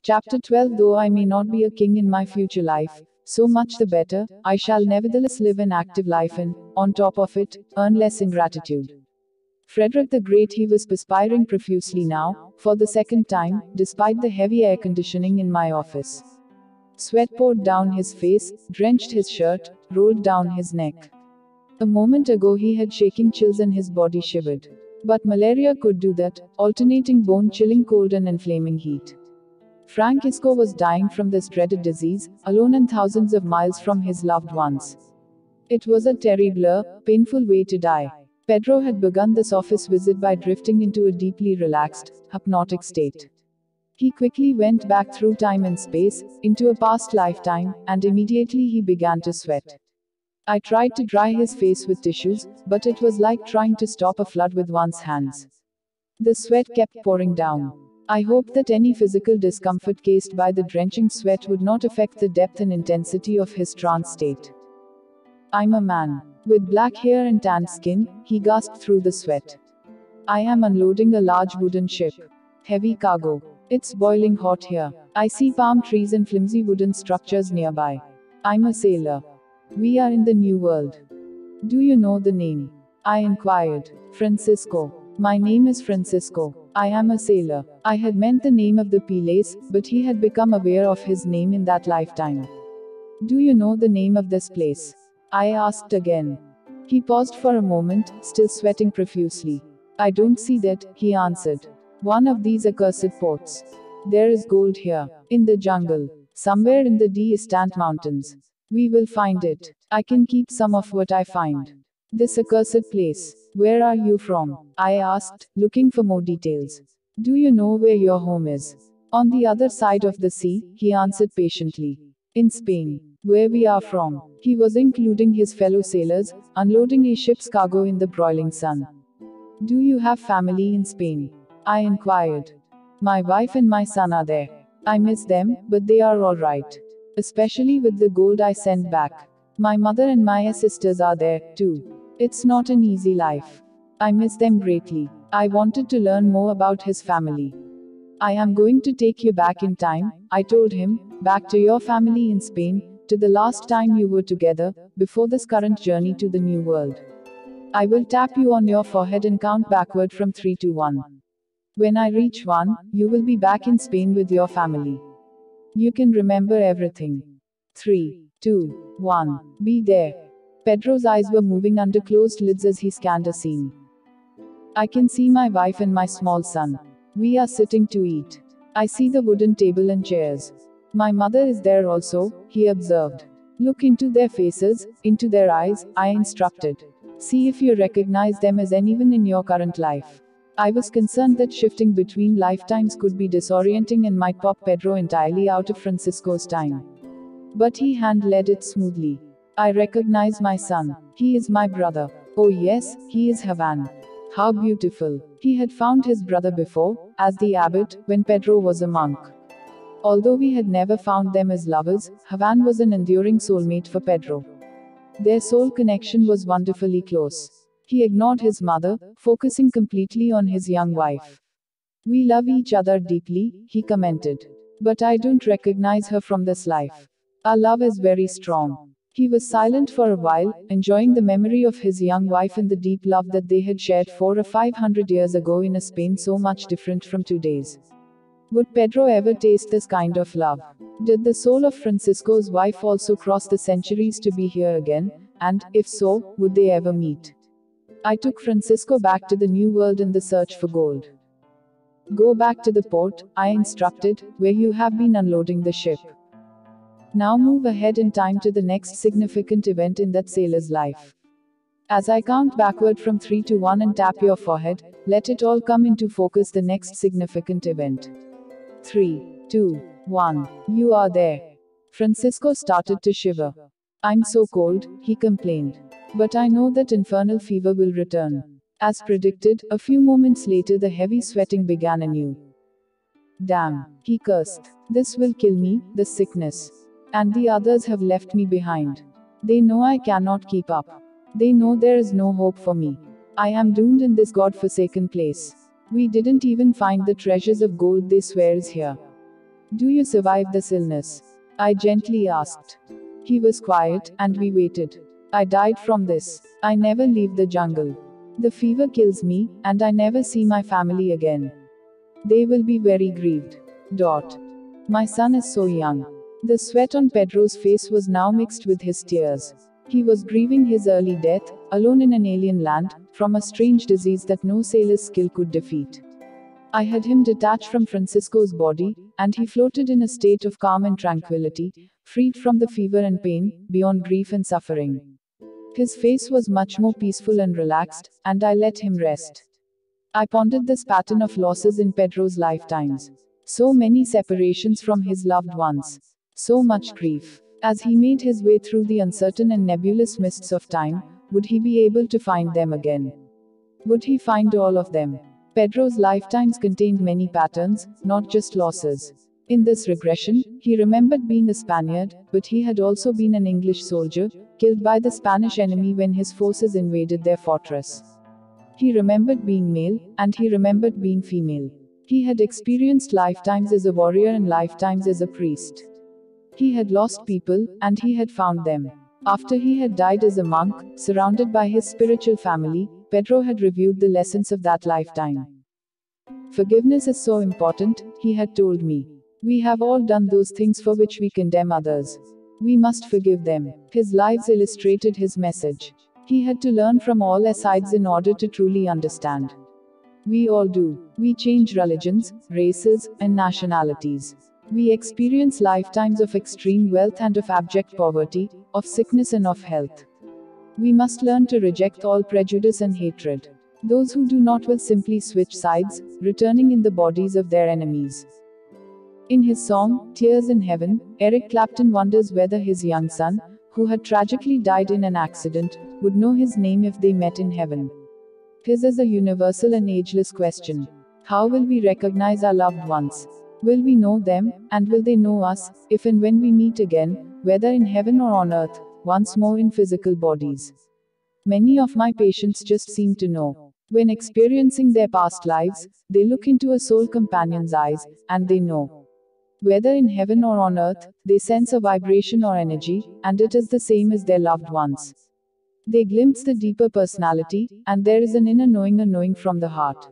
Chapter 12. Though I may not be a king in my future life, so much the better, I shall nevertheless live an active life and, on top of it, earn less ingratitude. Frederick the Great. He was perspiring profusely now, for the second time, despite the heavy air conditioning in my office. Sweat poured down his face, drenched his shirt, rolled down his neck. A moment ago he had shaking chills and his body shivered. But malaria could do that, alternating bone-chilling cold and inflaming heat. Francisco was dying from this dreaded disease, alone and thousands of miles from his loved ones. It was a terrible, painful way to die. Pedro had begun this office visit by drifting into a deeply relaxed, hypnotic state. He quickly went back through time and space, into a past lifetime, and immediately he began to sweat. I tried to dry his face with tissues, but it was like trying to stop a flood with one's hands. The sweat kept pouring down. I hoped that any physical discomfort caused by the drenching sweat would not affect the depth and intensity of his trance state. I'm a man. With black hair and tanned skin, he gasped through the sweat. I am unloading a large wooden ship. Heavy cargo. It's boiling hot here. I see palm trees and flimsy wooden structures nearby. I'm a sailor. We are in the New World. Do you know the name? I inquired. Francisco. My name is Francisco. I am a sailor. I had meant the name of the place, but he had become aware of his name in that lifetime. Do you know the name of this place? I asked again. He paused for a moment, still sweating profusely. I don't see that, he answered. One of these accursed ports. There is gold here. In the jungle. Somewhere in the distant mountains. We will find it. I can keep some of what I find. This accursed place. Where are you from? I asked, looking for more details. Do you know where your home is? On the other side of the sea, he answered patiently. In Spain. Where we are from. He was including his fellow sailors, unloading a ship's cargo in the broiling sun. Do you have family in Spain? I inquired. My wife and my son are there. I miss them, but they are all right. Especially with the gold I sent back. My mother and my sisters are there, too. It's not an easy life. I miss them greatly. I wanted to learn more about his family. I am going to take you back in time, I told him, back to your family in Spain, to the last time you were together, before this current journey to the New World. I will tap you on your forehead and count backward from 3 to 1. When I reach 1, you will be back in Spain with your family. You can remember everything. 3, 2, 1. Be there. Pedro's eyes were moving under closed lids as he scanned a scene. I can see my wife and my small son. We are sitting to eat. I see the wooden table and chairs. My mother is there also, he observed. Look into their faces, into their eyes, I instructed. See if you recognize them as anyone in your current life. I was concerned that shifting between lifetimes could be disorienting and might pop Pedro entirely out of Francisco's time. But he handled it smoothly. I recognize my son. He is my brother. Oh yes, he is Havan. How beautiful. He had found his brother before, as the abbot, when Pedro was a monk. Although we had never found them as lovers, Havan was an enduring soulmate for Pedro. Their soul connection was wonderfully close. He ignored his mother, focusing completely on his young wife. We love each other deeply, he commented. But I don't recognize her from this life. Our love is very strong. He was silent for a while, enjoying the memory of his young wife and the deep love that they had shared 400 or 500 years ago in a Spain so much different from today's. Would Pedro ever taste this kind of love? Did the soul of Francisco's wife also cross the centuries to be here again? And, if so, would they ever meet? I took Francisco back to the New World in the search for gold. Go back to the port, I instructed, where you have been unloading the ship. Now move ahead in time to the next significant event in that sailor's life. As I count backward from 3 to 1 and tap your forehead, let it all come into focus. The next significant event. 3, 2, 1. You are there. Francisco started to shiver. I'm so cold, he complained. But I know that infernal fever will return. As predicted, a few moments later the heavy sweating began anew. Damn, he cursed. This will kill me, the sickness. And the others have left me behind. They know I cannot keep up. They know there is no hope for me. I am doomed in this God-forsaken place. We didn't even find the treasures of gold they swear is here. Do you survive this illness? I gently asked. He was quiet, and we waited. I died from this. I never leave the jungle. The fever kills me, and I never see my family again. They will be very grieved. Dot. My son is so young. The sweat on Pedro's face was now mixed with his tears. He was grieving his early death, alone in an alien land, from a strange disease that no sailor's skill could defeat. I had him detached from Francisco's body, and he floated in a state of calm and tranquility, freed from the fever and pain, beyond grief and suffering. His face was much more peaceful and relaxed, and I let him rest. I pondered this pattern of losses in Pedro's lifetimes. So many separations from his loved ones. So much grief. As he made his way through the uncertain and nebulous mists of time, would he be able to find them again? Would he find all of them? Pedro's lifetimes contained many patterns, not just losses. In this regression, he remembered being a Spaniard, but he had also been an English soldier, killed by the Spanish enemy when his forces invaded their fortress. He remembered being male, and he remembered being female. He had experienced lifetimes as a warrior and lifetimes as a priest. He had lost people, and he had found them. After he had died as a monk, surrounded by his spiritual family, Pedro had reviewed the lessons of that lifetime. Forgiveness is so important, he had told me. We have all done those things for which we condemn others. We must forgive them. His lives illustrated his message. He had to learn from all sides in order to truly understand. We all do. We change religions, races, and nationalities. We experience lifetimes of extreme wealth and of abject poverty, of sickness and of health. We must learn to reject all prejudice and hatred. Those who do not will simply switch sides, returning in the bodies of their enemies. In his song, Tears in Heaven, Eric Clapton wonders whether his young son, who had tragically died in an accident, would know his name if they met in heaven. His is a universal and ageless question. How will we recognize our loved ones? Will we know them, and will they know us, if and when we meet again, whether in heaven or on earth, once more in physical bodies? Many of my patients just seem to know. When experiencing their past lives, they look into a soul companion's eyes, and they know. Whether in heaven or on earth, they sense a vibration or energy, and it is the same as their loved ones. They glimpse the deeper personality, and there is an inner knowing, a knowing from the heart.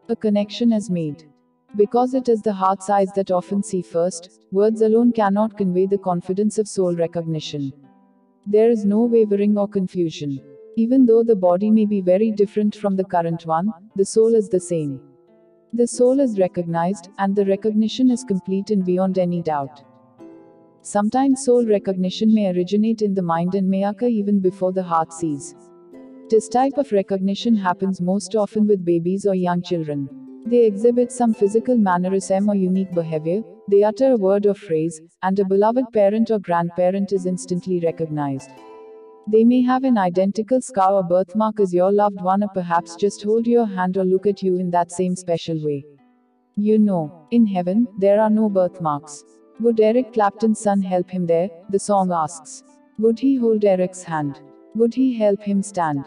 A connection is made. Because it is the heart's eyes that often see first, words alone cannot convey the confidence of soul recognition. There is no wavering or confusion. Even though the body may be very different from the current one, the soul is the same. The soul is recognized, and the recognition is complete and beyond any doubt. Sometimes soul recognition may originate in the mind and may occur even before the heart sees. This type of recognition happens most often with babies or young children. They exhibit some physical mannerism or unique behavior, they utter a word or phrase, and a beloved parent or grandparent is instantly recognized. They may have an identical scar or birthmark as your loved one, or perhaps just hold your hand or look at you in that same special way. You know, in heaven, there are no birthmarks. Would Eric Clapton's son help him there? The song asks. Would he hold Eric's hand? Would he help him stand?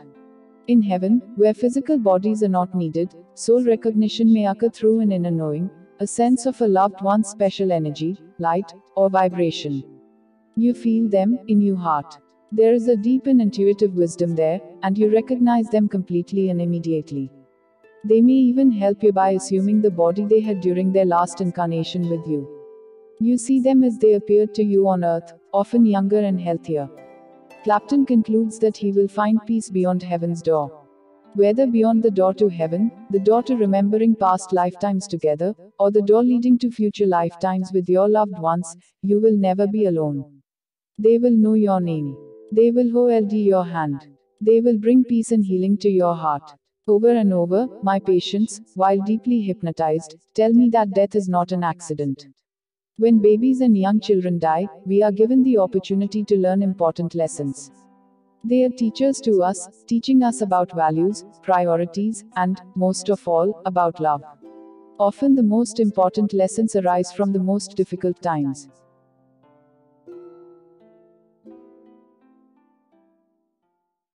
In heaven, where physical bodies are not needed, soul recognition may occur through an inner knowing, a sense of a loved one's special energy, light, or vibration. You feel them, in your heart. There is a deep and intuitive wisdom there, and you recognize them completely and immediately. They may even help you by assuming the body they had during their last incarnation with you. You see them as they appeared to you on earth, often younger and healthier. Clapton concludes that he will find peace beyond heaven's door. Whether beyond the door to heaven, the door to remembering past lifetimes together, or the door leading to future lifetimes with your loved ones, you will never be alone. They will know your name. They will hold your hand. They will bring peace and healing to your heart. Over and over, my patients, while deeply hypnotized, tell me that death is not an accident. When babies and young children die, we are given the opportunity to learn important lessons. They are teachers to us, teaching us about values, priorities, and, most of all, about love. Often the most important lessons arise from the most difficult times.